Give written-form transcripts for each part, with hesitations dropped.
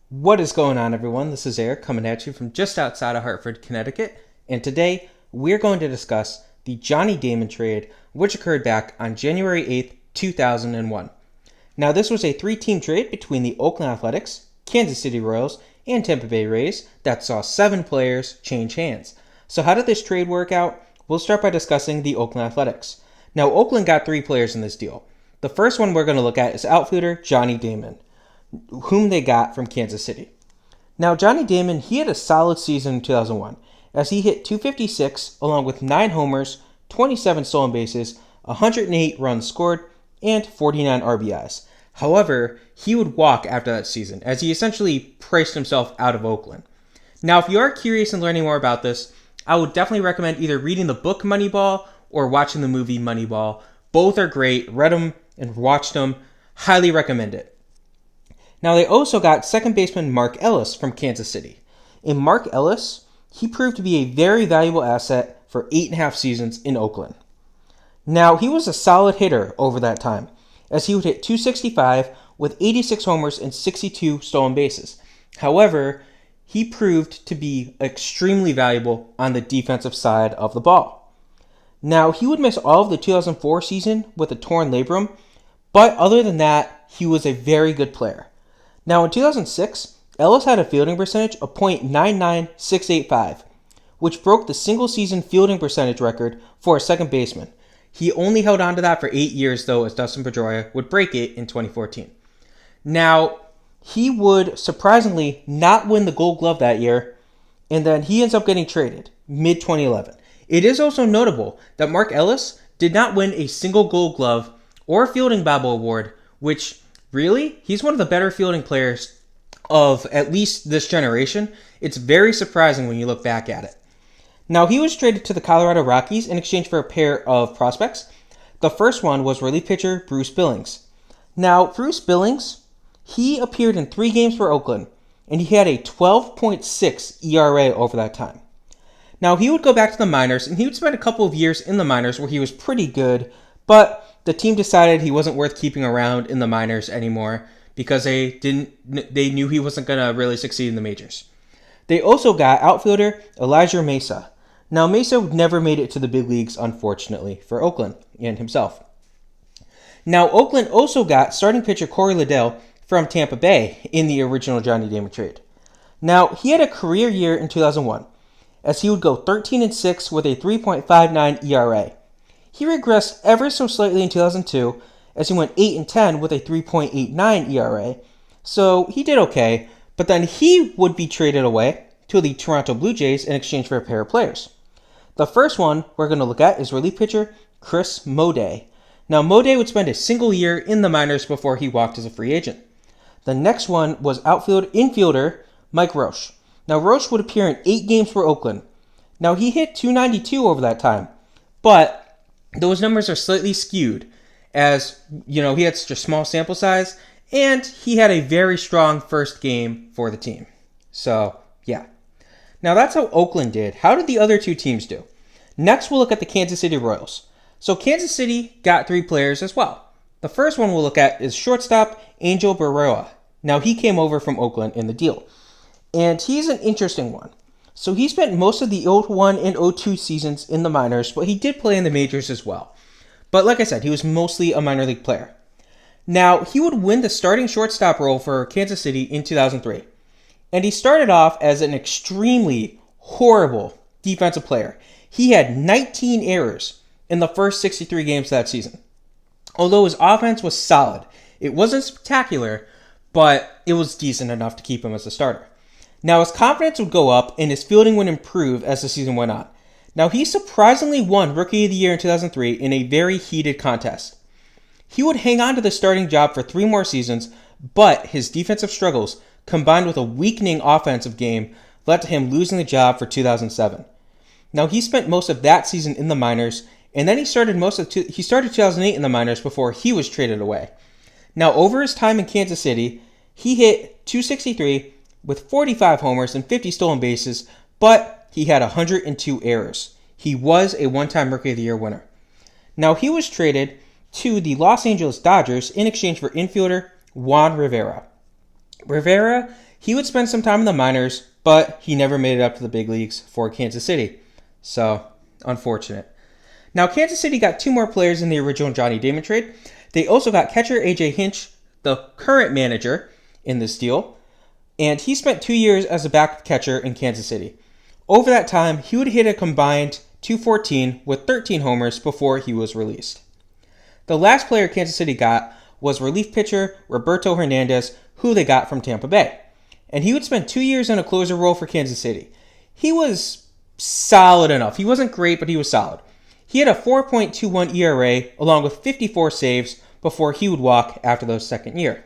What is going on, everyone? This is Eric coming at you from just outside of Hartford, Connecticut, and today we're going to discuss the Johnny Damon trade, which occurred back on January 8th, 2001. Now, this was a three-team trade between the Oakland Athletics, Kansas City Royals, and Tampa Bay Rays that saw 7 players change hands. So how did this trade work out? We'll start by discussing the Oakland Athletics. Now, Oakland got 3 players in this deal. The first one we're going to look at is outfielder Johnny Damon, whom they got from Kansas City. Now, Johnny Damon, he had a solid season in 2001, as he hit 256 along with 9 homers, 27 stolen bases, 108 runs scored, and 49 RBIs. However, he would walk after that season, as he essentially priced himself out of Oakland. Now, if you are curious in learning more about this, I would definitely recommend either reading the book Moneyball or watching the movie Moneyball. Both are great. Read them and watched them. Highly recommend it. Now, they also got second baseman Mark Ellis from Kansas City. And Mark Ellis, he proved to be a very valuable asset for 8.5 seasons in Oakland. Now, he was a solid hitter over that time, as he would hit 265 with 86 homers and 62 stolen bases. However, he proved to be extremely valuable on the defensive side of the ball. Now, he would miss all of the 2004 season with a torn labrum, but other than that, he was a very good player. Now, in 2006, Ellis had a fielding percentage of .99685, which broke the single-season fielding percentage record for a second baseman. He only held on to that for 8 years, though, as Dustin Pedroia would break it in 2014. Now, he would surprisingly not win the Gold Glove that year, and then he ends up getting traded mid-2011. It is also notable that Mark Ellis did not win a single Gold Glove or Fielding Bible Award, which really, he's one of the better fielding players of at least this generation. It's very surprising when you look back at it. Now, he was traded to the Colorado Rockies in exchange for a pair of prospects. The first one was relief pitcher Bruce Billings. Now, Bruce Billings, he appeared in 3 games for Oakland, and he had a 12.6 ERA over that time. Now, he would go back to the minors, and he would spend a couple of years in the minors where he was pretty good, but the team decided he wasn't worth keeping around in the minors anymore because they knew he wasn't going to really succeed in the majors. They also got outfielder Elijah Mesa. Now, Mesa never made it to the big leagues, unfortunately, for Oakland and himself. Now, Oakland also got starting pitcher Corey Liddell from Tampa Bay in the original Johnny Damon trade. Now, he had a career year in 2001, as he would go 13-6 with a 3.59 ERA. He regressed ever so slightly in 2002, as he went 8-10 with a 3.89 ERA, so he did okay, but then he would be traded away to the Toronto Blue Jays in exchange for a pair of players. The first one we're going to look at is relief pitcher Chris Moday. Now, Moday would spend a single year in the minors before he walked as a free agent. The next one was infielder Mike Roche. Now, Roche would appear in 8 games for Oakland. Now, he hit .292 over that time, but those numbers are slightly skewed as, he had such a small sample size, and he had a very strong first game for the team. So, yeah. Now, that's how Oakland did. How did the other 2 teams do? Next, we'll look at the Kansas City Royals. So, Kansas City got 3 players as well. The first one we'll look at is shortstop Angel Barroa. Now, he came over from Oakland in the deal, and he's an interesting one. So, he spent most of the 01 and 02 seasons in the minors, but he did play in the majors as well. But like I said, he was mostly a minor league player. Now, he would win the starting shortstop role for Kansas City in 2003. And he started off as an extremely horrible defensive player. He had 19 errors in the first 63 games of that season. Although his offense was solid, it wasn't spectacular, but it was decent enough to keep him as a starter. Now, his confidence would go up and his fielding would improve as the season went on. Now, he surprisingly won Rookie of the Year in 2003 in a very heated contest. He would hang on to the starting job for 3 more seasons, but his defensive struggles, combined with a weakening offensive game, led to him losing the job for 2007. Now, he spent most of that season in the minors, and then he started 2008 in the minors before he was traded away. Now, over his time in Kansas City, he hit .263 with 45 homers and 50 stolen bases, but he had 102 errors. He was a one-time Rookie of the Year winner. Now, he was traded to the Los Angeles Dodgers in exchange for infielder Juan Rivera. Rivera, He would spend some time in the minors, but he never made it up to the big leagues for Kansas City. So, unfortunate. Now, Kansas City got 2 more players in the original Johnny Damon trade. They also got catcher A.J. Hinch, the current manager in this deal, and he spent 2 years as a backup catcher in Kansas City. Over that time, he would hit a combined .214 with 13 homers before he was released. The last player Kansas City got was relief pitcher Roberto Hernandez, who they got from Tampa Bay. And he would spend 2 years in a closer role for Kansas City. He was solid enough. He wasn't great, but he was solid. He had a 4.21 ERA along with 54 saves before he would walk after the second year.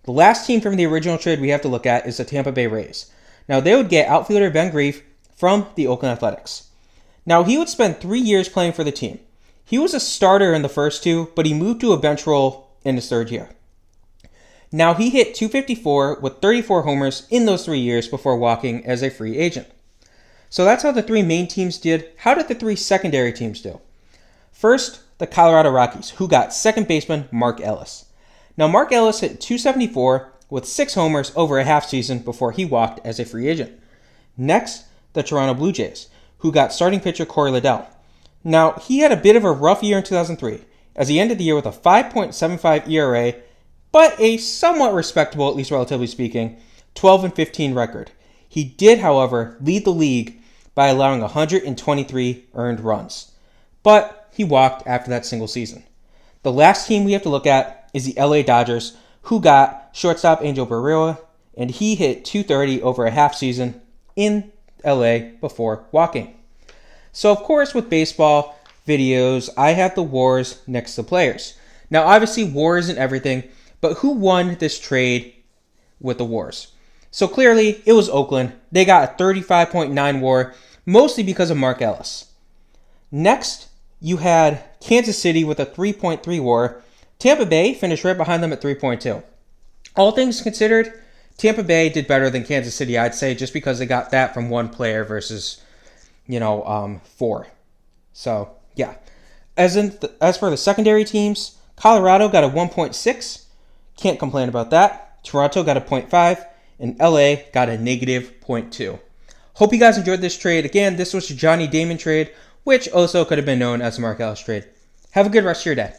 The last team from the original trade we have to look at is the Tampa Bay Rays. Now, they would get outfielder Ben Grief from the Oakland Athletics. Now, he would spend 3 years playing for the team. He was a starter in the first 2, but he moved to a bench role in his 3rd year. Now, he hit .254 with 34 homers in those 3 years before walking as a free agent. So that's how the 3 main teams did. How did the 3 secondary teams do? First, the Colorado Rockies, who got second baseman Mark Ellis. Now, Mark Ellis hit .274 with 6 homers over a half season before he walked as a free agent. Next, the Toronto Blue Jays, who got starting pitcher Corey Liddell. Now, he had a bit of a rough year in 2003, as he ended the year with a 5.75 ERA, but a somewhat respectable, at least relatively speaking, 12-15 record. He did, however, lead the league by allowing 123 earned runs, but he walked after that single season. The last team we have to look at is the LA Dodgers, who got shortstop Angel Barrera, and he hit .230 over a half season in LA before walking. So, of course, with baseball videos, I have the WARs next to players. Now, obviously, WAR isn't everything, but who won this trade with the WARs? So, clearly, it was Oakland. They got a 35.9 WAR, mostly because of Mark Ellis. Next, you had Kansas City with a 3.3 WAR. Tampa Bay finished right behind them at 3.2. All things considered, Tampa Bay did better than Kansas City, I'd say, just because they got that from 1 player versus 4. So, yeah. As for the secondary teams, Colorado got a 1.6. Can't complain about that. Toronto got a 0.5. And LA got a negative 0.2. Hope you guys enjoyed this trade. Again, this was the Johnny Damon trade, which also could have been known as the Mark Ellis trade. Have a good rest of your day.